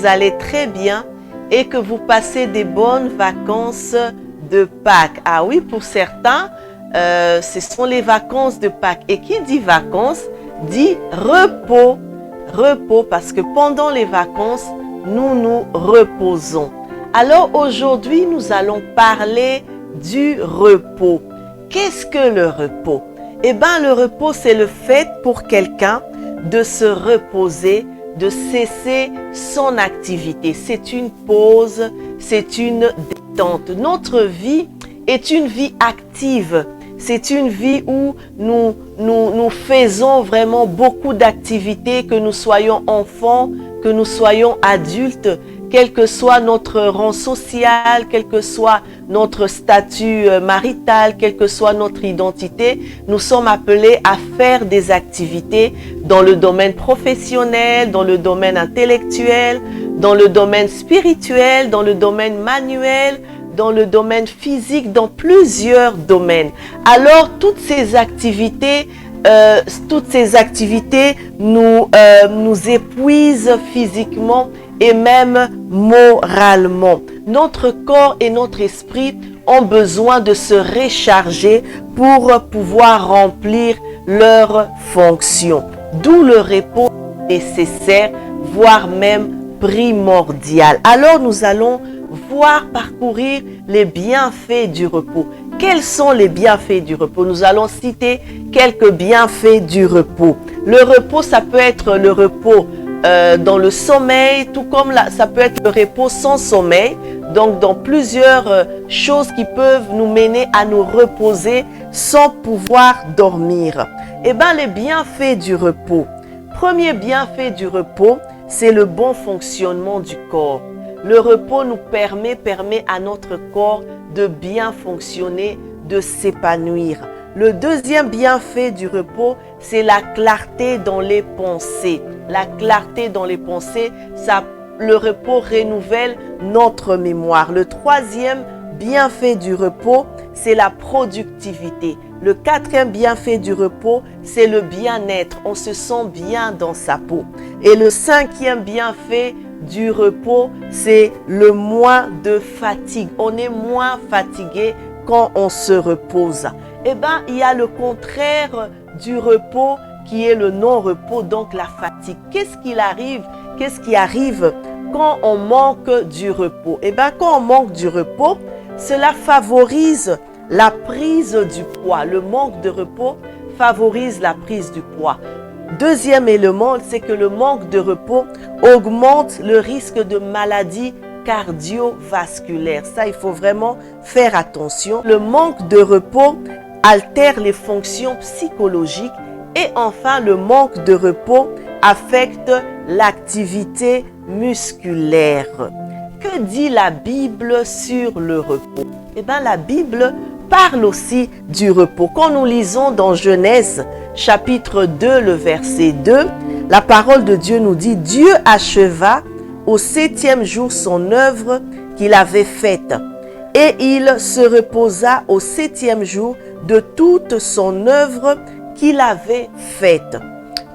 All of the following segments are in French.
vous allez très bien et que vous passez des bonnes vacances de Pâques. Ah oui, pour certains, ce sont les vacances de Pâques. Et qui dit vacances, dit repos. Repos, parce que pendant les vacances, nous nous reposons. Alors aujourd'hui, nous allons parler du repos. Qu'est-ce que le repos? Eh bien, le repos, c'est le fait pour quelqu'un de se reposer, de cesser son activité. C'est une pause, c'est une détente. Notre vie est une vie active. C'est une vie où nous faisons vraiment beaucoup d'activités, que nous soyons enfants, que nous soyons adultes, quel que soit notre rang social, quel que soit notre statut marital, quelle que soit notre identité, nous sommes appelés à faire des activités dans le domaine professionnel, dans le domaine intellectuel, dans le domaine spirituel, dans le domaine manuel, dans le domaine physique, dans plusieurs domaines. Alors, toutes ces activités nous épuisent physiquement et même moralement. Notre corps et notre esprit ont besoin de se recharger pour pouvoir remplir leurs fonctions. D'où le repos nécessaire, voire même primordial. Alors, nous allons parcourir les bienfaits du repos. Quels sont les bienfaits du repos? Nous allons citer quelques bienfaits du repos. Le repos, ça peut être le repos dans le sommeil, tout comme ça peut être le repos sans sommeil. Donc, dans plusieurs choses qui peuvent nous mener à nous reposer sans pouvoir dormir. Eh bien, les bienfaits du repos. Premier bienfait du repos, c'est le bon fonctionnement du corps. Le repos nous permet à notre corps de bien fonctionner, de s'épanouir. Le deuxième bienfait du repos, c'est la clarté dans les pensées. La clarté dans les pensées, le repos renouvelle notre mémoire. Le troisième bienfait du repos, c'est la productivité. Le quatrième bienfait du repos, c'est le bien-être. On se sent bien dans sa peau. Et le cinquième bienfait du repos, c'est le moins de fatigue. On est moins fatigué quand on se repose. Eh bien, il y a le contraire du repos qui est le non-repos, donc la fatigue. Qu'est-ce qui arrive quand on manque du repos? Eh bien, quand on manque du repos, cela favorise la prise du poids. Le manque de repos favorise la prise du poids. Deuxième élément, c'est que le manque de repos augmente le risque de maladies cardiovasculaires. Ça, il faut vraiment faire attention. Le manque de repos altère les fonctions psychologiques et enfin, le manque de repos affecte l'activité musculaire. Que dit la Bible sur le repos? Eh bien, la Bible parle aussi du repos. Quand nous lisons dans Genèse, chapitre 2, le verset 2, la parole de Dieu nous dit « Dieu acheva au 7e jour son œuvre qu'il avait faite, et il se reposa au 7e jour de toute son œuvre qu'il avait faite. »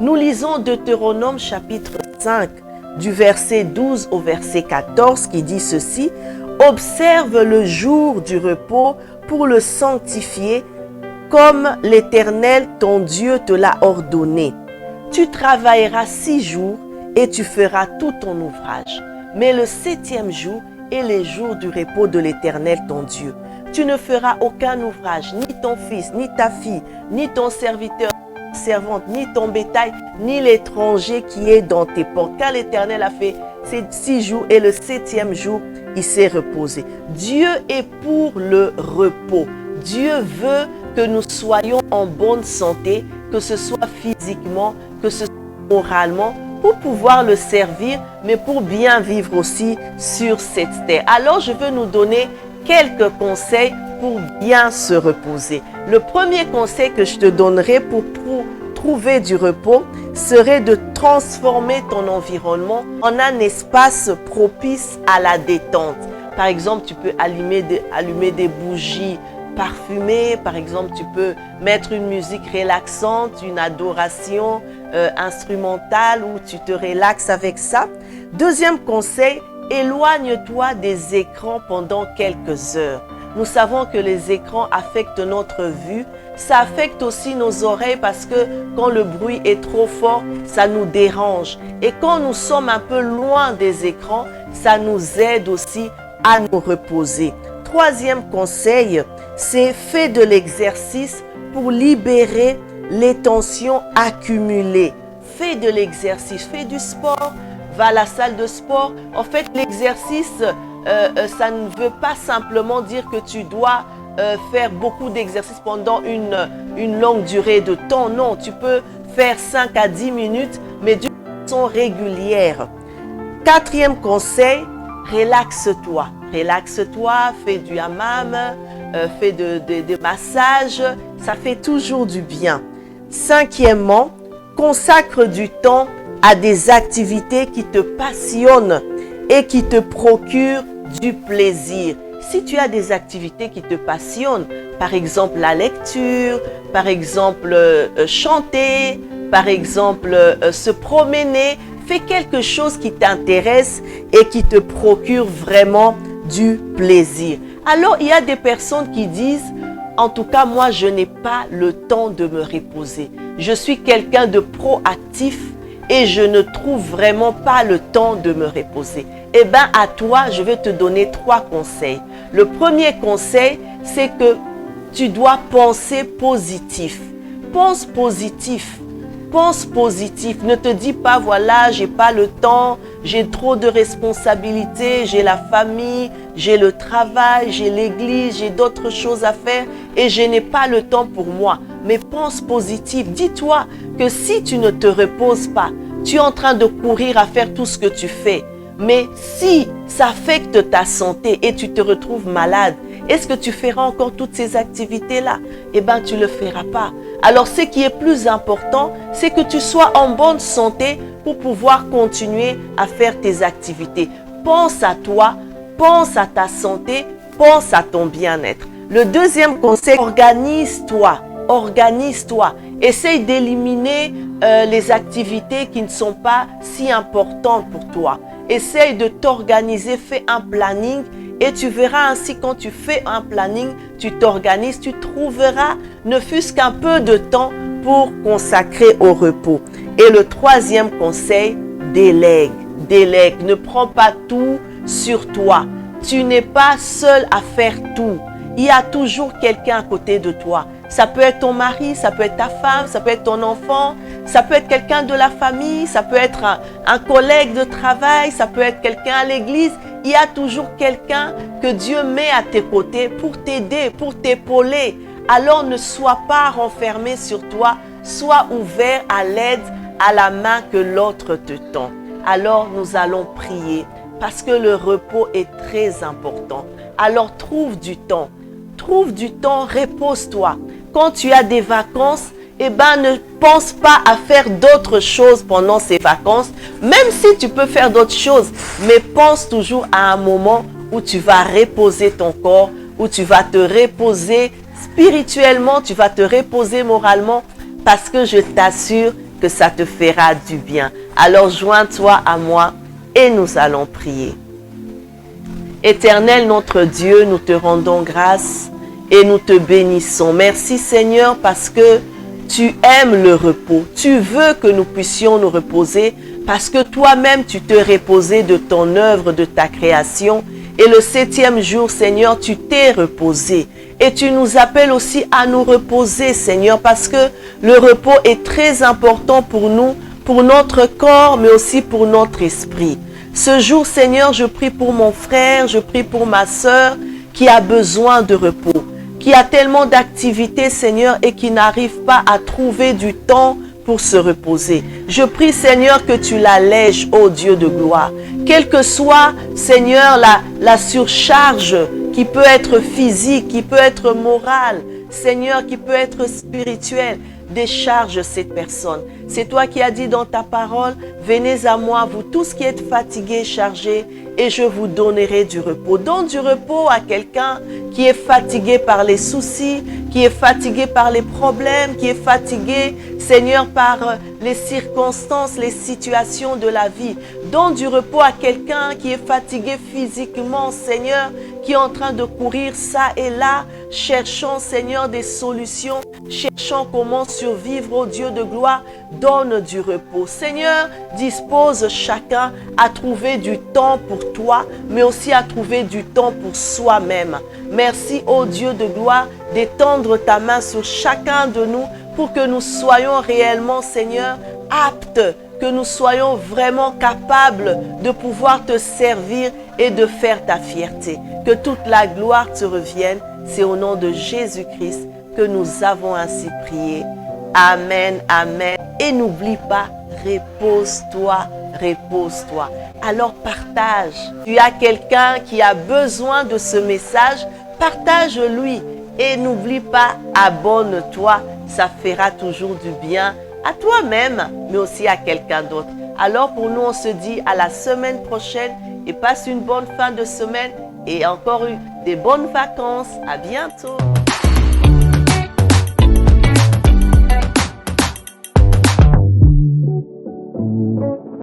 Nous lisons Deutéronome chapitre 5, du verset 12 au verset 14, qui dit ceci « Observe le jour du repos pour le sanctifier, comme l'Éternel ton Dieu te l'a ordonné. Tu travailleras 6 jours et tu feras tout ton ouvrage. Mais le 7e jour est le jour du repos de l'Éternel ton Dieu. Tu ne feras aucun ouvrage, ni ton fils, ni ta fille, ni ton serviteur, servante, ni ton bétail, ni l'étranger qui est dans tes portes. Car l'Éternel a fait ces 6 jours et le 7e jour, il s'est reposé. Dieu est pour le repos. Dieu veut que nous soyons en bonne santé, que ce soit physiquement, que ce soit moralement, pour pouvoir le servir, mais pour bien vivre aussi sur cette terre. Alors, je veux nous donner quelques conseils pour bien se reposer. Le premier conseil que je te donnerai pour trouver du repos serait de transformer ton environnement en un espace propice à la détente. Par exemple, tu peux allumer des bougies parfumée. Par exemple, tu peux mettre une musique relaxante, une adoration instrumentale où tu te relaxes avec ça. Deuxième conseil, éloigne-toi des écrans pendant quelques heures. Nous savons que les écrans affectent notre vue. Ça affecte aussi nos oreilles parce que quand le bruit est trop fort, ça nous dérange. Et quand nous sommes un peu loin des écrans, ça nous aide aussi à nous reposer. Troisième conseil, c'est fais de l'exercice pour libérer les tensions accumulées. Fais de l'exercice, fais du sport, va à la salle de sport. En fait, l'exercice, ça ne veut pas simplement dire que tu dois faire beaucoup d'exercices pendant une longue durée de temps. Non, tu peux faire 5 à 10 minutes, mais d'une façon régulière. Quatrième conseil, relaxe-toi. Relaxe-toi, fais du hammam, fais des massages, ça fait toujours du bien. Cinquièmement, consacre du temps à des activités qui te passionnent et qui te procurent du plaisir. Si tu as des activités qui te passionnent, par exemple la lecture, par exemple chanter, par exemple se promener, fais quelque chose qui t'intéresse et qui te procure vraiment du plaisir. Alors, il y a des personnes qui disent, en tout cas, moi, je n'ai pas le temps de me reposer. Je suis quelqu'un de proactif et je ne trouve vraiment pas le temps de me reposer. Eh bien, à toi, je vais te donner 3 conseils. Le premier conseil, c'est que tu dois penser positif. Pense positif. Pense positif. Ne te dis pas, voilà, j'ai pas le temps, j'ai trop de responsabilités, j'ai la famille, j'ai le travail, j'ai l'église, j'ai d'autres choses à faire et je n'ai pas le temps pour moi. Mais pense positif. Dis-toi que si tu ne te reposes pas, tu es en train de courir à faire tout ce que tu fais. Mais si ça affecte ta santé et tu te retrouves malade, est-ce que tu feras encore toutes ces activités-là? Eh bien, tu ne le feras pas. Alors, ce qui est plus important, c'est que tu sois en bonne santé pour pouvoir continuer à faire tes activités. Pense à toi, pense à ta santé, pense à ton bien-être. Le deuxième conseil, organise-toi. Organise-toi. Essaye d'éliminer les activités qui ne sont pas si importantes pour toi. Essaye de t'organiser, fais un planning et tu verras ainsi quand tu fais un planning, tu t'organises, tu trouveras ne fût-ce qu'un peu de temps pour consacrer au repos. Et le troisième conseil, délègue. Délègue. Ne prends pas tout sur toi. Tu n'es pas seul à faire tout. Il y a toujours quelqu'un à côté de toi. Ça peut être ton mari, ça peut être ta femme, ça peut être ton enfant, ça peut être quelqu'un de la famille, ça peut être un collègue de travail, ça peut être quelqu'un à l'église. Il y a toujours quelqu'un que Dieu met à tes côtés pour t'aider, pour t'épauler. Alors ne sois pas renfermé sur toi, sois ouvert à l'aide, à la main que l'autre te tend. Alors nous allons prier parce que le repos est très important. Alors trouve du temps, repose-toi. Quand tu as des vacances, eh ben, ne pense pas à faire d'autres choses pendant ces vacances, même si tu peux faire d'autres choses, mais pense toujours à un moment où tu vas reposer ton corps, où tu vas te reposer spirituellement, tu vas te reposer moralement, parce que je t'assure que ça te fera du bien. Alors joins-toi à moi et nous allons prier. Éternel notre Dieu, nous te rendons grâce et nous te bénissons. Merci Seigneur parce que tu aimes le repos. Tu veux que nous puissions nous reposer parce que toi-même tu te reposais de ton œuvre, de ta création. Et le 7e jour, Seigneur, tu t'es reposé. Et tu nous appelles aussi à nous reposer, Seigneur, parce que le repos est très important pour nous, pour notre corps, mais aussi pour notre esprit. Ce jour, Seigneur, je prie pour mon frère, je prie pour ma sœur qui a besoin de repos, qui a tellement d'activités, Seigneur, et qui n'arrive pas à trouver du temps pour se reposer. Je prie, Seigneur, que tu l'allèges, ô Dieu de gloire. Quelle que soit, Seigneur, la surcharge qui peut être physique, qui peut être morale, Seigneur, qui peut être spirituelle, décharge cette personne. C'est toi qui as dit dans ta parole, venez à moi, vous tous qui êtes fatigués, chargés, et je vous donnerai du repos. Donne du repos à quelqu'un qui est fatigué par les soucis, qui est fatigué par les problèmes, qui est fatigué, Seigneur, par les circonstances, les situations de la vie. Donne du repos à quelqu'un qui est fatigué physiquement, Seigneur, qui est en train de courir ça et là, cherchant, Seigneur, des solutions, cherchant comment survivre, au Dieu de gloire. Donne du repos. Seigneur, dispose chacun à trouver du temps pour toi, mais aussi à trouver du temps pour soi-même. Merci, ô Dieu de gloire, d'étendre ta main sur chacun de nous pour que nous soyons réellement, Seigneur, aptes, que nous soyons vraiment capables de pouvoir te servir et de faire ta fierté. Que toute la gloire te revienne. C'est au nom de Jésus-Christ que nous avons ainsi prié. Amen, amen. Et n'oublie pas, repose-toi, repose-toi. Alors partage. Tu as quelqu'un qui a besoin de ce message, partage-lui. Et n'oublie pas, abonne-toi. Ça fera toujours du bien à toi-même, mais aussi à quelqu'un d'autre. Alors pour nous, on se dit à la semaine prochaine et passe une bonne fin de semaine et encore des bonnes vacances. À bientôt.